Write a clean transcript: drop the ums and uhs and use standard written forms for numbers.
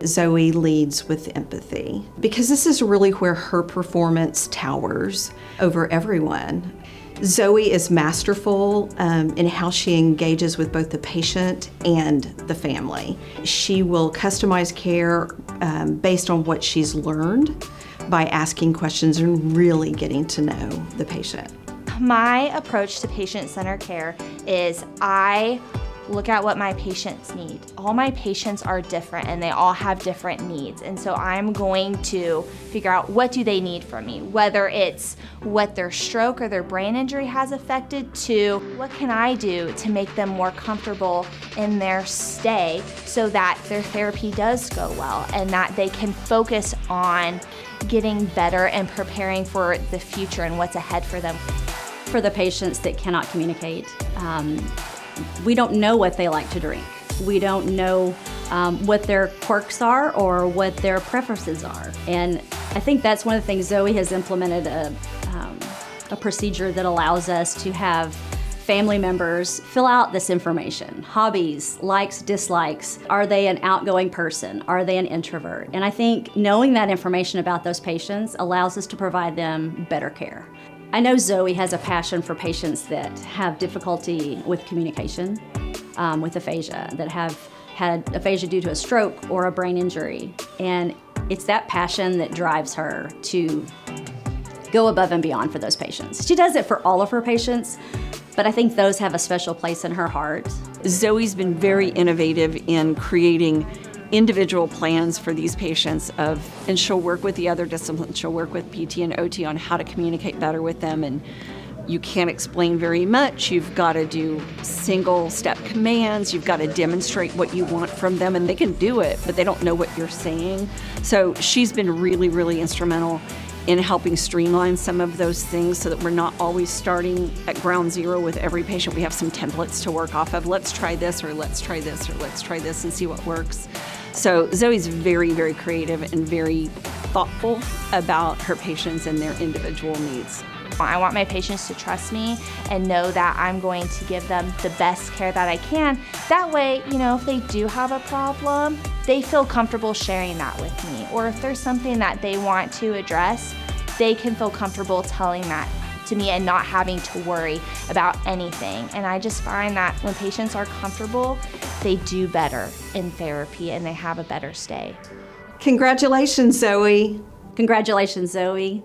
Zoe leads with empathy because this is really where her performance towers over everyone. Zoe is masterful in how she engages with both the patient and the family. She will customize care based on what she's learned by asking questions and really getting to know the patient. My approach to patient-centered care is I look at what my patients need. All my patients are different and they all have different needs. And so I'm going to figure out what do they need from me, whether it's what their stroke or their brain injury has affected to what can I do to make them more comfortable in their stay so that their therapy does go well and that they can focus on getting better and preparing for the future and what's ahead for them. For the patients that cannot communicate, we don't know what they like to drink. We don't know what their quirks are or what their preferences are. And I think that's one of the things Zoe has implemented a procedure that allows us to have family members fill out this information. Hobbies, likes, dislikes. Are they an outgoing person? Are they an introvert? And I think knowing that information about those patients allows us to provide them better care. I know Zoe has a passion for patients that have difficulty with communication, with aphasia, that have had aphasia due to a stroke or a brain injury. And it's that passion that drives her to go above and beyond for those patients. She does it for all of her patients, but I think those have a special place in her heart. Zoe's been very innovative in creating individual plans for these patients and she'll work with the other disciplines. She'll work with PT and OT on how to communicate better with them, and you can't explain very much. You've got to do single step commands. You've got to demonstrate what you want from them, and they can do it, but they don't know what you're saying. So she's been really, really instrumental in helping streamline some of those things so that we're not always starting at ground zero with every patient. We have some templates to work off of. Let's try this, or let's try this, or let's try this and see what works. So Zoe's very, very creative and very thoughtful about her patients and their individual needs. I want my patients to trust me and know that I'm going to give them the best care that I can. That way, if they do have a problem, they feel comfortable sharing that with me. Or if there's something that they want to address, they can feel comfortable telling that to me and not having to worry about anything. And I just find that when patients are comfortable, they do better in therapy and they have a better stay. Congratulations, Zoe. Congratulations, Zoe.